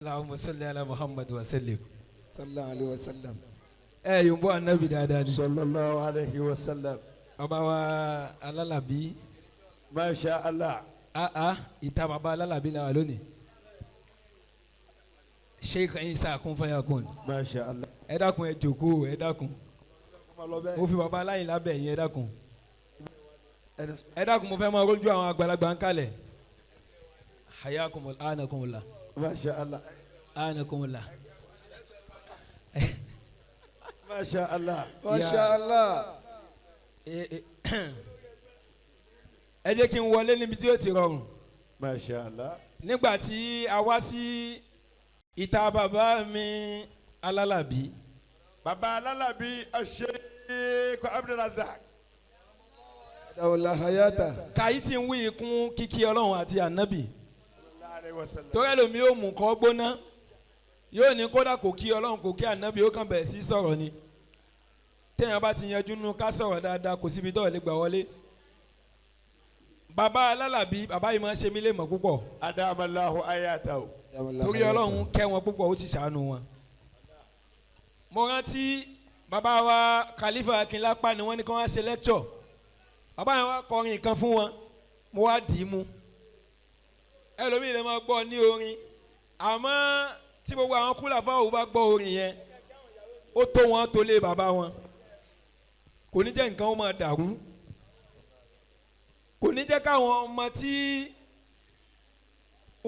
Allahumma salli ala Muhammad wa sallim. sallallahu alayhi wa sallam. Ẹ yóò bọ́ anabi dáadáa ni. sallallahu alayhi wa sallam. Bàbá wa alálàbí. masha allah. Ìta bàbá alálàbí la wà lónìí. Sheikh Isa kun fayakun. masha allah. Ẹ dákun ẹ jókòó ẹ dákun. Mo fi bàbá aláyìn lábẹ́ yín ẹ dákun. Ẹ dákun mo fẹ́ máa rójú àwọn àgbàlagbà ń kalẹ̀. Hayakumul anakumullah. masha allah. Anakumullah. masha allah. masha allah. Ẹ jẹ́ kí n wọlé níbi tí ó ti rọrùn. masha allah. Nígbà tí a wá sí ìta bàbá mi alálàbí. baba alalabi Sheikh Abdulrazak. dawla hayata. Kàyí tí ń wí ikún kíkí Ọlọ́run àti ànábì. sallallahu alayhi wa sallam. Torí ẹlòmí yóò mú kọ́ gbóná. Yóò ní kódà kò kí Ọlọ́run kò kí ànábì ó kàn bẹ̀rẹ̀ sí sọ̀rọ̀ ni. Téèyàn bá ti yanjú nínú ká sọ̀rọ̀ dáadáa kò síbi tó lè gbà wọlé. Bàbá alálàbí bàbá yìí máa ń ṣe mí lè mọ̀ púpọ̀. adamallahu ayatahu. Torí Ọlọ́run kẹ́ wọn púpọ̀ ó sì ṣàánú wọn. Mo rántí bàbá wa Khalifa Akinlapa ni wọ́n ní kí wọ́n ṣe lecture. Bàbá yẹn wá kọrin kan fún wọn mo wá dì í mú. Ẹlòmíì lè máa gbọ́ ní orin àmọ́ tí gbogbo àwọn kúlà fáwọn bá gbọ́ orin yẹn ó tó wọn tó lé bàbá wọn. Kò ní jẹ́ nǹkan ó máa dàrú. Kò ní jẹ́ káwọn ọmọ tí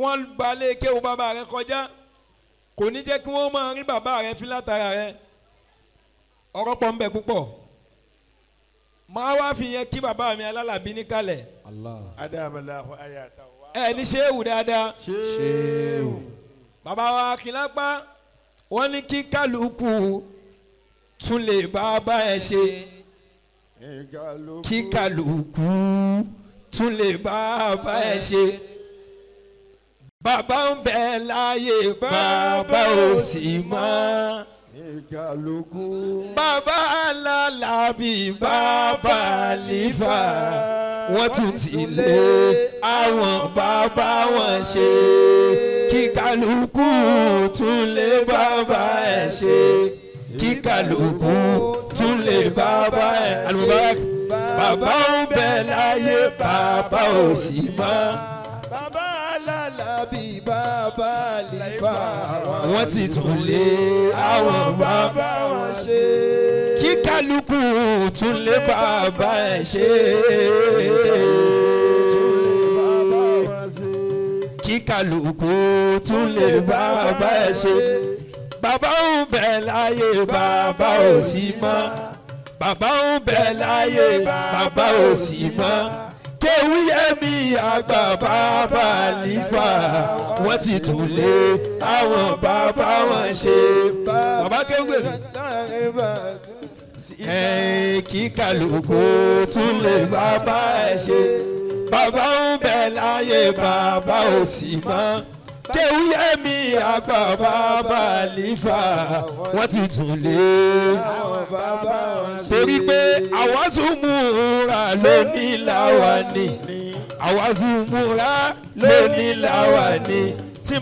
wọ́n gbalẹ̀ kéwù bàbá rẹ kọjá kò ní jẹ́ kí wọ́n máa rí bàbá rẹ fi látara rẹ ọ̀rọ̀ pọ̀ ń bẹ púpọ̀ máa wá fi yẹn kí bàbá mi alálàbí níkàlẹ̀ adamallahu ayatahu. ẹ ní ṣéwù dáadáa ṣéwù. bàbá wa Akinlapa wọ́n ní kí kálukú tún lè bàbá ẹ ṣe kí kálukú tún lè bàbá ẹ ṣe. Bàbá ń bẹ láyé bàbá ò sí mọ́. kálukú. Bàbá alálàbí bàbá àlífà wọ́n tún ti lé àwọn bàbá wọn ṣe. Kí kálukú tún lé bàbá ẹ̀ ṣe. Kí kálukú tún lè bàbá ẹ̀. Al-Mubarak. Bàbá ń bẹ láyé bàbá ò sí mọ́. bàbá alálàbí bàbá àlìfà Wọ́n ti tún lé àwọn bàbá wọn ṣe. kí kálukú tún lé bàbá ẹ̀ ṣe. Kí kálukú tún lè bàbá ẹ̀ ṣe. Bàbá ń bẹ láyé bàbá ò sí mọ́. Bàbá ń bẹ láyé bàbá ò sí mọ́. Kéwúyẹ́mí àgbà bàbá àlífà wọ́n ti tún lé àwọn bàbá wọn ṣe. Bàbá kéwúyẹ́mí. Kí kálukú tún lè bàbá ẹ̀ ṣe. Bàbá ń bẹ láyé bàbá ò sí mọ́. Kéwúyẹ́mí àgbà bàbá àlífà wọ́n ti tún lé àwọn bàbá wọn ṣe. torí pé àwazùmúra lóní làwàní àwazùmúra lóní làwàní tí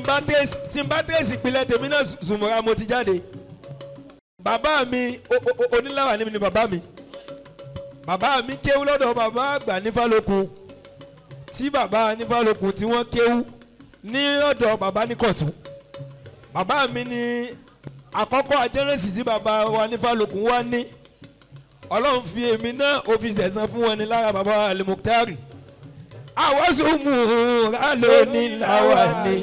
n bá tẹ̀sí ìpìlẹ̀ tèmi náà zùmúra mo ti jáde bàbá mi onílàwàní ni bàbá mi kéwú lọ́dọ̀ bàbá àgbà nífàlókun tí bàbá nífàlókun tí wọ́n kéwú ní ọ̀dọ̀ bàbá níkọ̀tún bàbá mi ni àkọ́kọ́ ajẹ́rẹ́sì tí bàbá wa nífàlókun wá ní ọlọ́run fi èmi náà ó fi sẹ̀san fún wọn ní lára bàbá Al-Muktari àwazùmúra lóní làwàní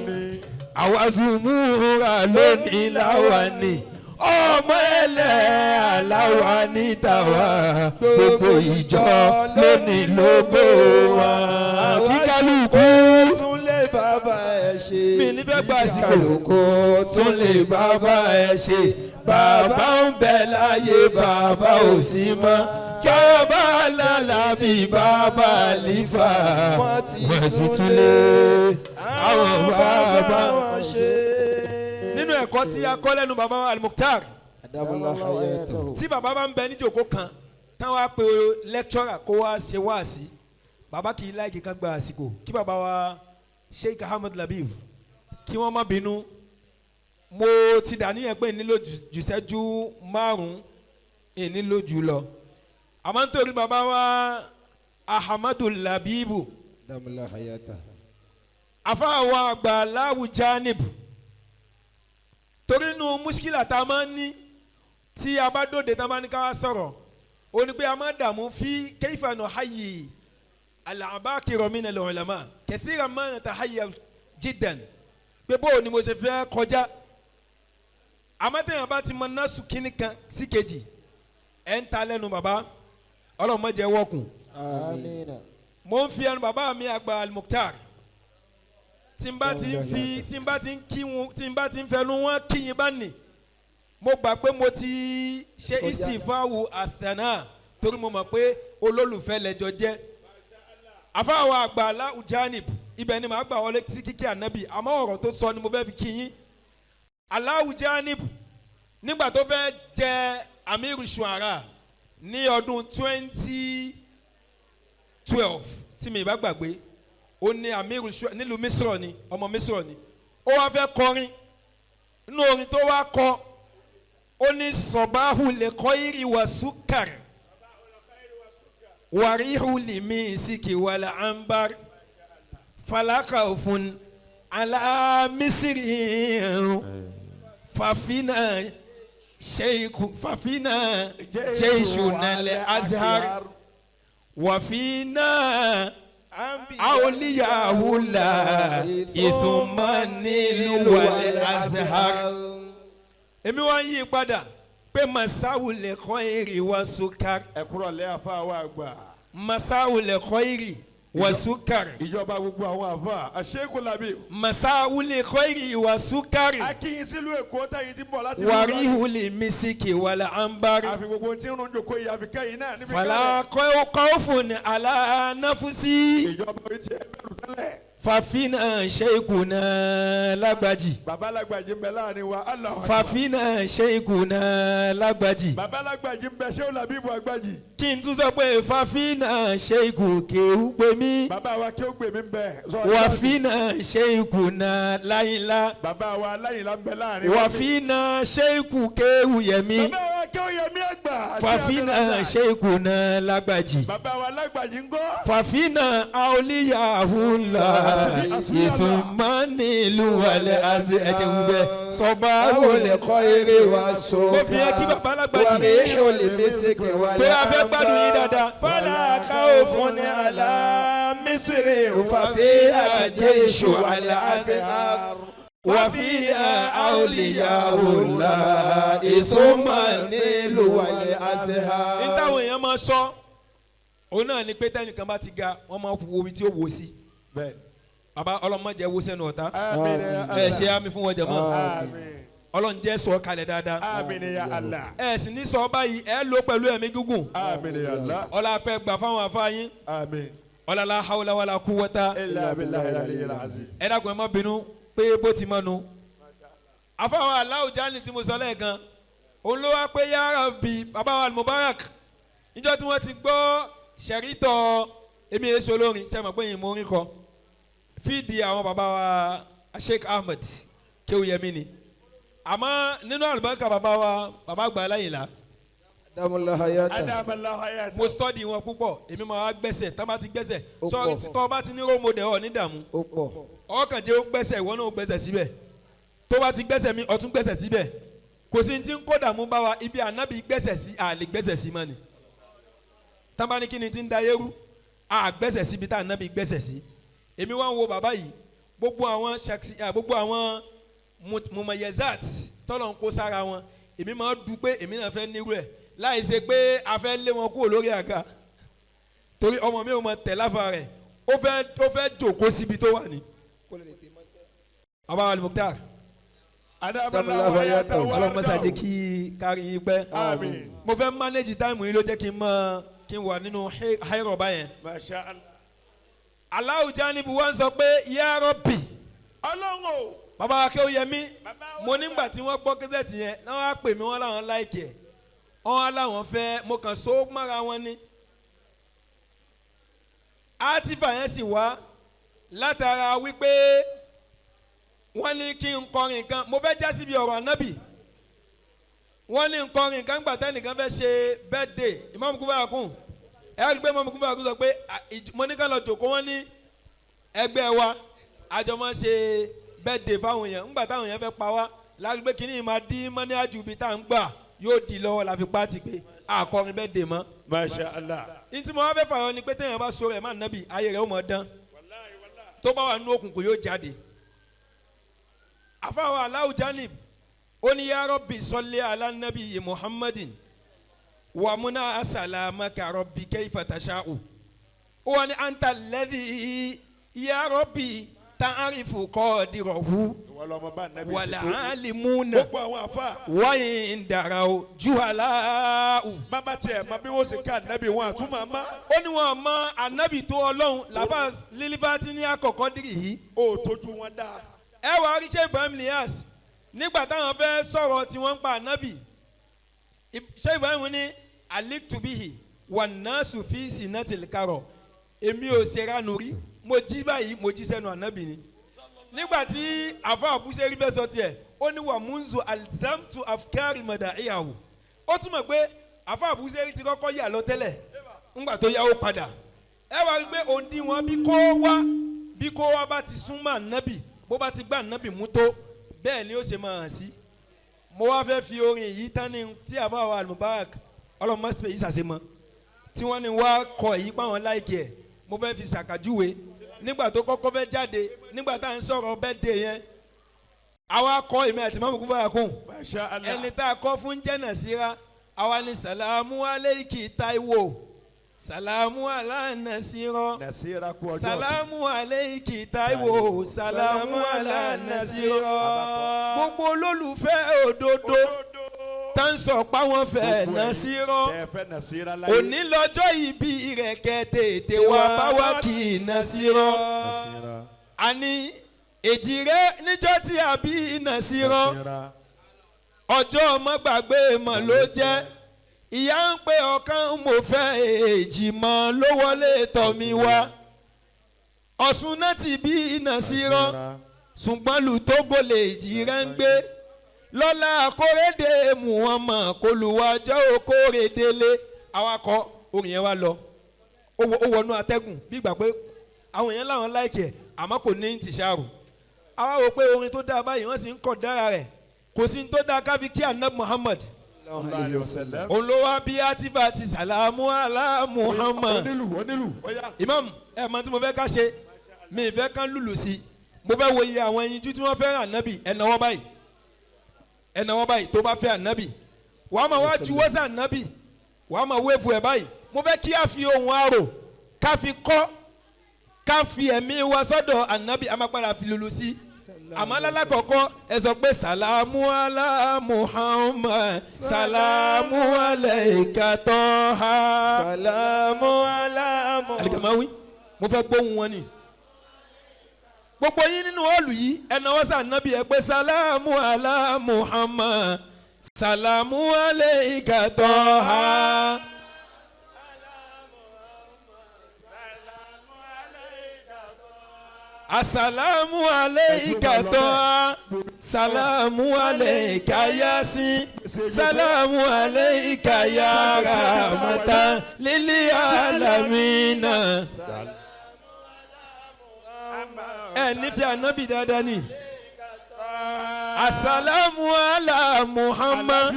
àwazùmúra lóní làwàní ọmọ ẹlẹ́ aláwa ní tàwa gbogbo ìjọ lónìí lógo wa kí kálukú tún lè bàbá ẹ ṣe. mi níbẹ̀ gba àsìkò kálukú tún lè bàbá ẹ ṣe bàbá ń bẹ láyé bàbá ò sí mọ́ kí ọba alálàbí bàbá àlífà wọ́n ti tún lé àwọn bàbá wọn ṣe. nínú ẹ̀kọ́ tí a kọ́ lẹ́nu bàbá Al-Muktari adamallahu hayatahu. tí bàbá bá ń bẹ níjòkó kan táwọn á pe lecturer kó wá ṣe wáàsí bàbá kì í láìkí ká gba àsìkò kí bàbá wa Sheikh Ahmed Labib kí wọ́n má bínú mo ti dàníyàn pé nílò jù ìṣẹ́jú márùn-ún nílò jù lọ àmọ́ nítorí bàbá wa Ahmadu Labibu Adamallahu hayatahu. àfáàwọ̀ àgbà láwùjánib torí inú muskila tá a máa ń ní tí a bá dòde tá a bá ní ká wá sọ̀rọ̀ ó ní pé a máa dààmú fi kayfa nuhayyi al-abakira min al-ulama kathiran ma natahayyar jiddan pé bóò ni mo ṣe fẹ́ kọjá àmọ́ tẹ̀yàn bá ti mọ násù kínní kan sí kejì ẹ̀ ń ta lẹ́nu bàbá ọlọ́run má jẹ́ wọ́kùn Àmín. mo ń fi ẹnu bàbá mi àgbà Al-Mukhtar tí n bá ti ń fẹnu wọn kíyin bá nì mo gbà pé mo ti ṣe istifawu athana torí mo mọ̀ pé olólùfẹ́ lẹ́jọ́ jẹ́ àfáwọn àgbà aláwùjánib ibẹ̀ ni màá gbà wọlé sí kíkí ànábì àmọ́ ọ̀rọ̀ tó sọ ni mo fẹ́ fi kíyin aláwùjánib nígbà tó fẹ́ jẹ amiru shuara ní ọdún 2012 tí mi ìbá gbàgbé ó ní amiru nílùú misro ni ọmọ misro ni ó wá fẹ́ kọrin inú orin tó wá kọ ó ní sọ̀báhù lè kọ́ ìrì wà súkàr wàríhù lìmí síkì wàlà àǹbar falaka òfun alámísírì fàfínà jẹ́ìṣù nàlẹ̀ azhar wàfínà àwòlíyàwó la ìthùmánìlúwàlẹ̀ azhar. èmi wá yí padà pé masáwù lè kọ́ èrè wá sukar. ẹ kúrò lẹ́ àfa àwọn àgbà. masáwù lè kọ́ èrè wá sukar. ìjọba gbogbo àwọn àfa àṣekù làbí. masáwù lè kọ́ èrè wá sukar. akínyìn sílùú èkó táyìn ti bọ̀ láti. wàríhù lè mísíkì wàlà àǹbar. àfi gbogbo tí ń rún jòkó yìí àfi kẹ́yìn náà. fàlà kọ́fùn alánáfúsí. ìjọba orí ti ẹ bẹ̀rù tẹ́lẹ̀. fàfínà ṣèkùnà lágbàjì. bàbá lágbàjì ń bẹ láàrin wa Allahu Akbar. fàfínà ṣèkùnà lágbàjì. bàbá lágbàjì ń bẹ ṣéwù làbíbù àgbàjì. kí n tún sọ pé fàfínà ṣèkù kéwù pé mí. bàbá wa kí ó gbè mí ń bẹ. wàfínà ṣèkùnà láyìnlá. bàbá wa láyìnlá ń bẹ láàrin wa. wàfínà ṣèkù kéwù yẹmí. bàbá wa kí ó yẹmí àgbà. fàfínà ṣèkùnà lágbàjì. bàbá wa lágbàjì ń gọ́. fàfínà àwòlíyàwó la ìfúnmánìlúwàlẹ̀ àti ẹ̀jẹ̀ wúbẹ̀ sọba Olè kọ́ eré wa so. mo fi ẹ́ kí bàbá alágbàjì Wàrí olè mẹ́sẹ̀kẹ̀ wà tó yà fẹ́ gbádùn yín dáadáa. Fọlá ká òfin ní àlá Mísírì òfàfẹ́ àjẹ́ ìṣò àlẹ́ àṣẹ àrùn. Wàfí àwòlíyàwó la ìsúnmánìlúwàlẹ̀ àṣẹ àrùn. ní táwọn èèyàn máa sọ òun náà ni pé tẹ́nìkan bá ti ga wọ́n máa wo ibi tí ó wò sí. bẹ́ẹ̀ bàbá ọlọ́mọdé wo sẹ́nu ọ̀tá àmín ya ẹ Allah. ṣe àmì fún wọn jẹ̀mọ́ àmín ọlọ́njẹ́ sọ kalẹ̀ dáadáa àmín ya Allah. ẹ sì ní sọ báyìí ẹ lò pẹ̀lú ẹ̀mí gígùn àmín ya Allah. ọlá pẹ́ gbà fáwọn afáyín àmín. ọlá la hawla wala quwwata illa billahi al-aliyyil azim. ẹ dákun ẹ má bínú pé bó ti mọ́nu. afáwọn aláwùjáni tí mo sọ lẹ́ẹ̀kan òun ló wá pé ya Rabbi bàbá wa Mubarak níjọ́ tí wọ́n ti gbọ́ ṣẹ̀rítọ̀ èmi èso olórin sẹ́mi pé yìí mo rí kọ fídì àwọn bàbá wa Sheikh Ahmed Kéwúyẹmí ni àmọ́ nínú àlùbáríkà bàbá wa bàbá àgbà aláyìnlá Adamallahu hayatahu. adamallahu hayatahu. mo study wọn púpọ̀ èmi máa wá gbẹ́sẹ̀ tá bá ti gbẹ́sẹ̀ Ó sọ pọ̀. tọ́ bá ti ní role model ọ̀ ní dààmú Ó pọ̀. ọkàn jẹ́ ó gbẹ́sẹ̀ ìwọ náà ó gbẹ́sẹ̀ síbẹ̀ tó bá ti gbẹ́sẹ̀ mi ọ̀tún gbẹ́sẹ̀ síbẹ̀ kò sí ti ń kó dààmú bá wa ibi ànábì gbẹ́sẹ̀ sí àlè gbẹ́sẹ̀ sí mọ́ni tábà ní kí ni ti ń da yẹ́rú àgbẹ́sẹ̀ síbi tá ànábì gbẹ́sẹ̀ sí èmi wá ń wo bàbá yìí gbogbo àwọn mumayezat tọ́lọ̀ ń kó sára wọn èmi máa ń du pé èmi náà fẹ́ nírú ẹ̀ láì ṣe pé a fẹ́ lé wọn kúrò lórí àga torí ọmọ mi ò mọ tẹ̀ láfa rẹ̀ ó fẹ́ jòkó síbi tó wà ní. Baba Al-Mukhtar adamallahu hayatahu. ọlọ́run mọ́sá jẹ́ kí kárí yín pẹ́ àmín. mo fẹ́ manage time yín ló jẹ́ kí n wà nínú hayrọ̀ báyẹn. masha Allah. Allahu Janibu wá ń sọ pé ya Rabbi ọlọ́run o. bàbá Kéwúyẹmí mo nígbà tí wọ́n gbọ́ kẹ́sẹ̀tì yẹn náà wá pè mí wọ́n láwọn láìkì ẹ̀ wọ́n láwọn fẹ́ mo kàn so mọ́ra wọn ní. átífà yẹn sì wá látara wípé wọ́n ní kí n kọrin kan mo fẹ́ já síbi ọ̀rọ̀ ànábì wọ́n ní n kọrin kan gbàtẹ́ nìkan fẹ́ ṣe birthday Imam Kubayakun ẹgbẹ́ Imam Kubayakun sọ pé mo ní ká lọ jòkó wọ́n ní ẹgbẹ́ wa àjọ máa ṣe birthday fáwọn èèyàn ńgbà táwọn èèyàn fẹ́ pa wá lágbègbè kínní máa dín mọ́ní àjùbí tá à ń gbà yóò di lọ́wọ́ la fi pàtì pé àkọrin birthday mọ́. Masha Allah. ní tí mo wá fẹ́ fààyàn ni pé téèyàn bá sọ̀rọ̀ ẹ̀ má nàbì ayé rẹ̀ ó mọ̀ dán tó bá wà nínú òkùnkùn yóò jáde. àfàwọn Allahu Janib ó ní ya Rabbi salli ala nabi Muhammadin wa muna asalamaka Rabbi kayfa tasha'u ó wà ní anta alladhi ya Rabbi ta'arifu qadirahu wala alimuna wáyé ndàràwò juhala'u. bàbá tiẹ̀ ma bí wọ́n sì ká ànábì wọn àtúmọ̀ àmọ́. ó ní wọn mọ ànábì tó ọlọ́run làbá lílífàtì ní àkọ́kọ́ dìrì yìí. ó tójú wọn dá. ẹ wà rí ṣe Ibrahim Niyas nígbà táwọn fẹ́ sọ̀rọ̀ tí wọ́n ń pa ànábì ṣe Ibrahim ní aliktubihi wà nasu fi sinatil karo èmi ò ṣèrànù rí mo jí báyìí mo jí sẹ́nu ànábì ni nígbà tí àfa àbúṣe rí bẹ́ẹ̀ sọ tiẹ̀ ó ní wà múnzu alzamtu afkari mada'iyahu ó túmọ̀ pé àfa àbúṣe rí ti kọ́kọ́ yà lọ tẹ́lẹ̀ ńgbà tó yá ó padà ẹ wá rí pé òǹdí wọn bí kó wá bá ti súnmọ́ ànábì bó bá ti gbà ànábì mú tó bẹ́ẹ̀ ni ó ṣe máa hàn sí. mo wá fẹ́ fi orin yìí tán ní tí àfa wa Al-Mubarak ọlọ́mọ̀sípẹ̀ yìí ṣàṣemọ́ tí wọ́n ní wá kọ èyí páwọn láìkì ẹ̀ mo fẹ́ fi ṣàkàjúwe nígbà tó kọ́kọ́ fẹ́ jáde nígbà tá à ń sọ̀rọ̀ bẹ́ẹ̀dẹ̀ yẹn àwa kọ́ èmi àti Imam Kubayakun ẹni tá a kọ́ fún jẹ́nà síra àwa ni salamu aleiki Taiwo salamu ala Nasiro salamu aleiki Taiwo salamu ala Nasiro gbogbo olólùfẹ́ òdodo tá ń sọ páwọn fẹ́ Nasiro òní lọ́jọ́ ìbí rẹ̀ kẹ́ tètè wá báwa kì í Nasiro àní èjìrẹ́ níjọ́ tí a bí Nasiro ọjọ́ ọmọ gbàgbé mọ̀ ló jẹ́ ìyá ń pè ọ̀kan mo fẹ́ èjì mọ́ ló wọlé tọ̀ mi wá Ọ̀ṣun náà ti bí Nasiro ṣùgbọ́n lùtógò lè èjìrẹ́ ń gbé lọ́la akóredé Muhammad kólúwájọ́ okóredélé awakọ̀ orin yẹn wá lọ ó wọnú atẹ́gùn bí ìgbà pé àwọn èèyàn láwọn láìkì ẹ̀ àmọ́ kò ní tìṣàrù àwa wò pé orin tó dáa báyìí wọ́n sì ń kọ̀ dára rẹ̀ kò sí ní tó dáa káfí kí Ànábì Muhammad òun ló wá bí atifa ti sàlámù alá Muhammad Imam ẹ̀ mọ̀ tí mo fẹ́ ká ṣe mi ì fẹ́ kán lùlù sí mo fẹ́ wo iye àwọn ẹyinjú tí wọ́n fẹ́ rà Ànábì ẹ̀ náwó báyìí ẹnna wọn báyìí tó bá fẹ́ ànábì wàá máa wá juwọ́ sí ànábì wàá máa wéèfù ẹ̀ báyìí mo fẹ́ kí a fi ohun àrò ká fi kọ́ ká fi ẹ̀mí wa sọ́dọ̀ ànábì amápadà fi lulu sí àmọ́ alákọ̀ọ́kọ́ ẹ sọ pé salamu ala Muhammad salamu alayka Toha salamu ala Muhammad. alikamawi mo fẹ́ gbóhùn wọn ni gbogbo yín nínú ọ̀lù yìí ẹnà wọ́n sàn nábì ẹ pé salamu ala Muhammad salamu alayka Toha. Asalamu alayka Toha salamu alayka Yasin salamu alayka ya rahmatan lil alamina. ẹ nífẹ̀ẹ́ ànábì dáadáa ni. Asalamu ala Muhammad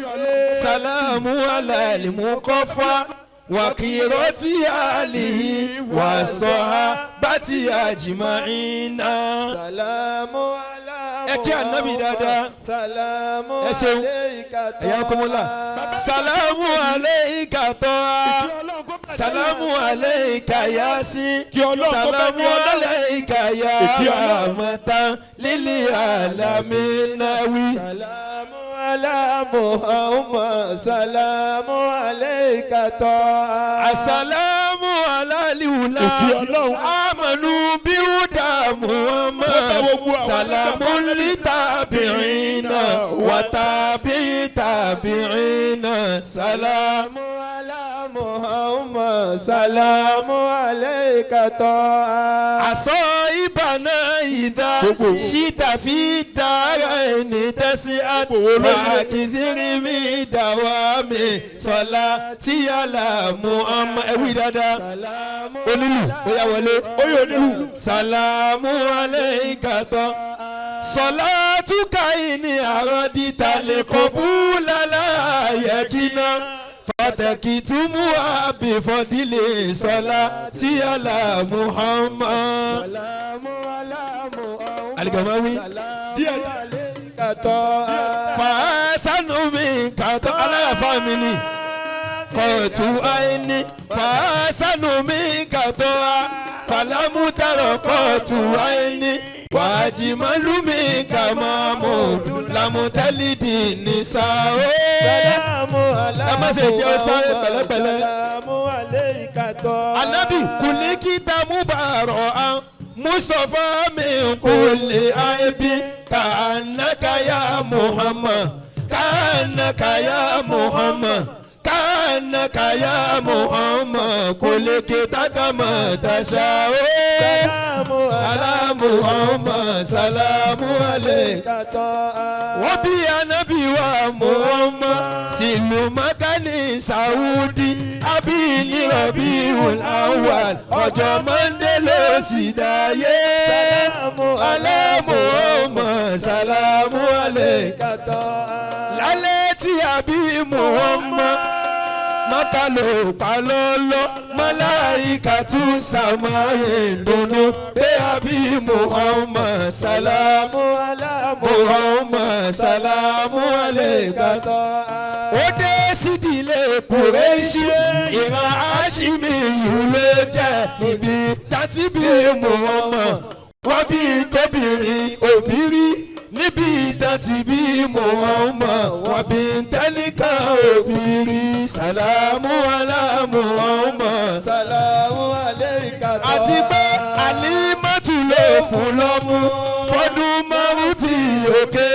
salamu ala al-Muqaffa wa qirati alihi wa sahabati ajma'ina. salamu ala ẹ kí ànábì dáadáa. salamu ẹ ṣeun alayka ẹ̀yà kọ́mọ́lá. salamu alayka Toha salamu alayka Yasin salamu alayka ya rahmatan lil alamina wi. salamu ala Muhammad salamu alayka Toha. Asalamu ala liwula amanu biwuda Muhammad salamu litabi'ina wa tabi'i tabi'ina salamu Muhammad salamu alayka Toha. aso ibana ìdá ṣíta fi dára ẹni tẹ́sí àkìdírí mi dàwa mi sọlá tí yàrá mu ọmọ ẹwì dáadáa onílù ó yà wọlé oyè onílù sàlámù aláìkàtọ́ sọlá túkà ìní àròdìtà lè kọ́ bú lálá yẹ̀kínà pàtàkì túmú àbífọ́dílé sọlá tí yàrá Muhammad. Aligamawi. Fàásánù mi kàtọ́ aláyàfà mi ni. Kọ̀tù àìní. Fàásánù mi kàtọ́ a. Fàlámútàrọ̀ kọ̀tù àìní. Wàjìmọ́lú mi kà máa mọ̀ lámútálídì ní sáà. Salamu ẹ má ṣe jẹ́ sáré pẹ̀lẹ́pẹ̀lẹ́. Salamu alayka. Anabi kulikita mubarak. Mustapha min kulli aibi ka'annaka ya Muhammad ka'annaka ya Muhammad ka'annaka ya Muhammad kulikita kama tasha'u. Salamu ala Muhammad salamu alayka. Wa bi anabi wa Muhammad silu makani Saudi abini Rabiul Awwal ọjọ́ Monday ló sì dáyé. Salamu ala Muhammad salamu alayka. lálẹ́ tí àbí Muhammad Maka ló pa lọ́lọ́ màláíkà tún sàmáyé dùnú pé àbí Muhammad salamu ala Muhammad salamu alayka. ó dé sídìlé Kùrẹ́ṣì ìran Háṣímì yìí ló jẹ́ níbi tàti bí Muhammad wọ́n bí tóbìnrin òbírí níbi tàti bí Muhammad wọ́n bí tẹ́nìkan òbírí salamu ala Muhammad salamu alayka. àti pé Àlímátù ló fún lọ́mú fọdún márùn tí òkè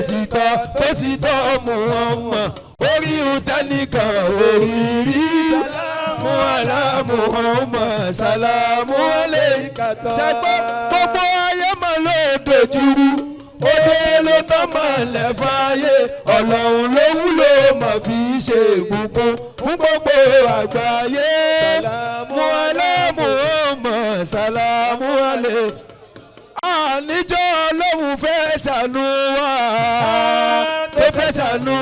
títọ́ tó sì tọ́ Muhammad orí tẹ́nìkan òrírí. Salamu ala Muhammad salamu alayka. sẹ́gbọ́ gbogbo ayé máa ló dojúrú òde ló tán máa lẹ̀ fàyè ọlọ́run ló wúlò máa fi ṣe ìbùkún fún gbogbo àgbáyé. Salamu ala Muhammad salamu alayka. àníjọ́ ọlọ́run fẹ́ ṣàánú wa tó fẹ́ ṣàánú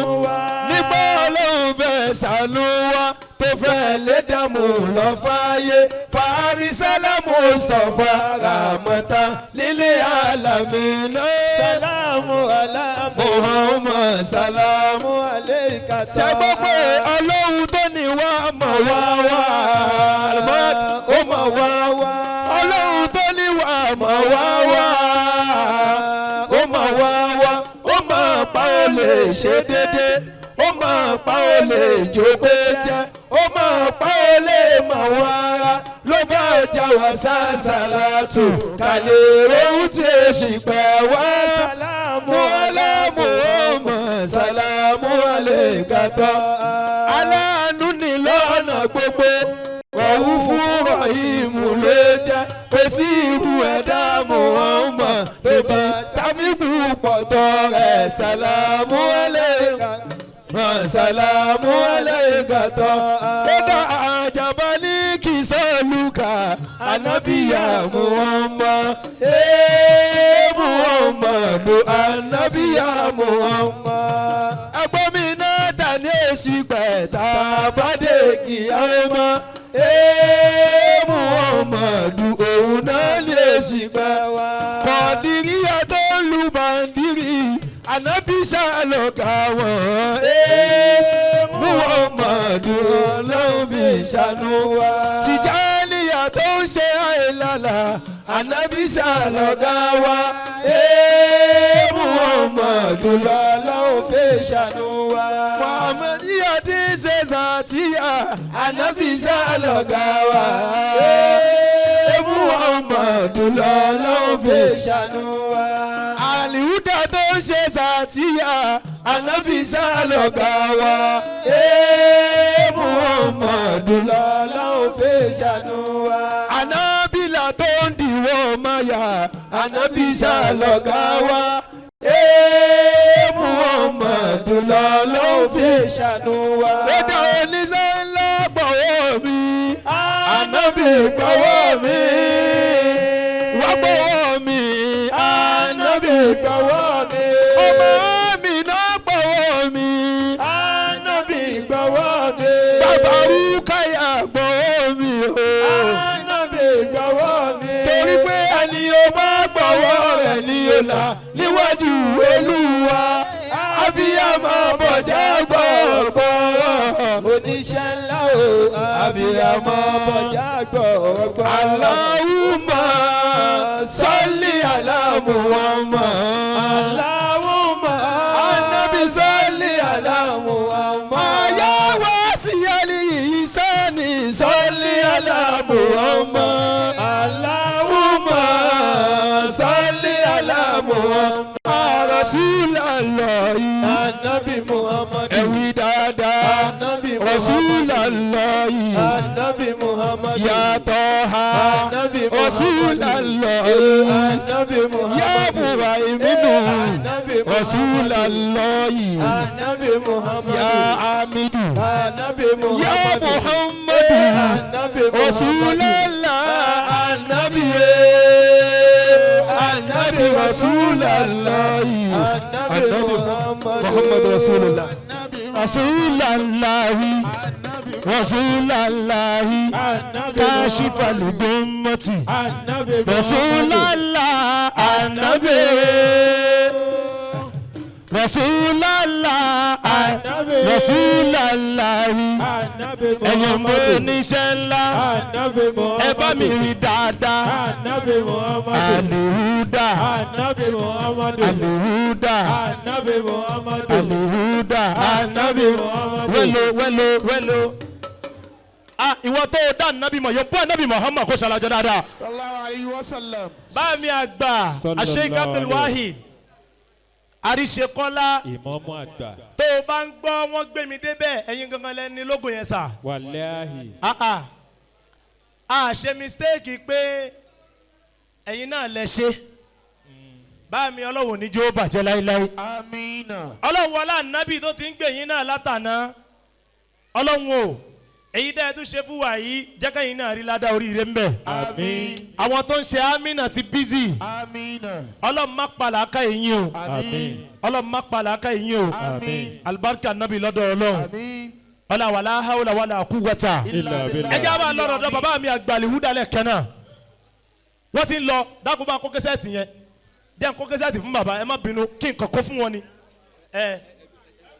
nígbà ọlọ́run fẹ́ ṣàánú wa tó fẹ́ lé dààmú lọ fàyè farisala Mustapha ramata lílé alamina. Salamu ala Muhammad salamu alayka. ṣẹ́gbọ́n pé ọlọ́run tó ní wá mọ̀ wá wá ó mọ̀ wá wá ọlọ́run tó ní wá mọ̀ wá wá ó mọ̀ wá wá ó mọ̀ pa ó lè ṣe déédéé ó mọ̀ pa ó lè jókòó jẹ́ ó mọ̀ pa ó lè mọ̀ wá ara ló bá jà wá sàṣàlátù kàlẹ́ ohun tí ó sì pẹ́ wá. Salamu ala Muhammad salamu alayka. aláàánú ni lọ́nà gbogbo ọ̀hún fún Rahimu ló jẹ́ kò sí irú ẹ̀dá Muhammad bèbí tàbí púpọ̀ tọ́ rẹ̀ salamu alayka. Salamu alayka. Kódà àjàbá ní kìsọ́lùkà ànábìyà Muhammad. Muhammadu ànábìyà Muhammad. Ẹgbọ́n mi náà dà ní èsì pẹ̀tà àbádé kìyàmá. Muhammadu òun náà ní èsì pẹ̀ wá. Kọ̀dìríyà tó lu bàndírì ànábì ṣàlọ́gà wọn. Muhammadu ọlọ́run fi ṣàánú wa. Tìjàníyà tó ń ṣe àìlàlà ànábì ṣàlọ́gà wa. Muhammadu ọlọ́run fi ṣàánú wa. Muhammadiya tí ń ṣe Zàtíyà ànábì ṣàlọ́gà wa. Muhammadu ọlọ́run fi ṣàánú wa. Àlìhúdà tó ń ṣe Zàtíyà ànábì ṣàlọ́gà wa. Muhammadu ọlọ́run fi ṣàánú wa. Ànábìlà tó ń dìwọ́ máyà ànábì sàlọ̀gá wa. Muhammadu lọ́lọ́run fi ṣàánú wa. Ẹ̀dá oníṣẹ́ ńlá gbọ̀wọ́ mi. Ànábì gbọ́wọ́ mi. Wá gbọ̀wọ́ mi. Ànábì gbọ́wọ́ mi. Ọmọ mi náà gbọ̀wọ́ mi. Ànábì gbọ́wọ́ mi. Bàbá Rúkáyà gbọ̀wọ́ mi o. Ànábì gbọ́wọ́ mi. Torí pé ẹni o bá gbọ̀wọ́ rẹ̀ ni o là níwájú Olúwa. Abiyamọ bọ̀já gbọ̀gbọ̀rọ̀. Oníṣẹ́ ńlá o. Abiyamọ bọ̀já gbọ̀gbọ̀rọ̀. Allahumma salli ala Muhammad. Allahumma Annabi salli ala Muhammad. Ya wasiyali ihsani salli ala Muhammad. Allahumma Salli ala Muhammad. Rasulallah. Ànábì Muhammad. Ẹ̀wí dáadáa. Ànábì Muhammad. Rasulallah. Ànábì Muhammad. Ya Taha. Ànábì Muhammad. Rasulallah. Ànábì Muhammad. Ya Muhaiminu. Ànábì Muhammad. Rasulallah. Ànábì Muhammad. Ya Amidu. Ànábì Ya Muhammad. Muhammadu. Ànábì Muhammad. Rasulallah. Annabi. Annabi Rasulallah. Ànábì Muhammad. Muhammad Rasulullah. Rasulallah. Rasulallah. Kashifa lugummati. Ànábì Rasulallah. Annabi. Rasulallah. Rasulallah. Ànábì Ẹ̀yin mo níṣẹ́ ńlá. Ànábì Muhammad. Ẹ bá mi rí dáadáa. Ànábì Muhammad. Alihuda. Ànábì Muhammad. Alihuda. Ànábì Muhammad. Alihuda. Anabi. Wẹ́lo. Ìwọ tó o dá Anabi mọ̀ yóò bọ́ Anabi Muhammad kó ṣàlàjọ dáadáa. Sallallahu alayhi wa sallam. Báàmì àgbà Sheikh Abdul Wahid Àríṣekọ́lá. Ìmáàmù àgbà. Tó o bá ń gbọ́ wọ́n gbé mi débẹ̀ ẹ̀yin gangan lẹ́ni lógo yẹn sà. Wàláhì. Ṣe mistake pé ẹ̀yin náà lẹ ṣe. Báàmì Ọlọ́run ní jó bàjẹ́ láíláí. Amina. Ọlọ́run wọlé ànábì tó ti ń gbè yín náà látàná. Ọlọ́run o èyí dẹ́ tún ṣe fún wa yìí jẹ́ kẹ́yìn náà rí ládàá oríire ń bẹ̀. Àmín. Àwọn tó ń ṣe amínà ti bízì. Amina. Ọlọ́run má palà ká ẹ̀yin o. Àmín. Ọlọ́run má palà ká ẹ̀yin o. Àmín. Alibarika nábì lọ́dọ̀ Ọlọ́run. Àmín. Ọlá wàlá hawla wàlá quwwata. Illa billah. Ẹ jẹ́ àbá lọ́rọ̀ dọ́ bàbá mi àgbàlì húdàlẹ̀ kẹ́nà. Wọ́n ti ń lọ dákúbá kó kẹ́sẹ́ẹ̀tì yẹn. Jẹ́ n kó kẹ́sẹ́ẹ̀tì fún bàbá ẹ má bínú kí n kàn kó fún wọn ni.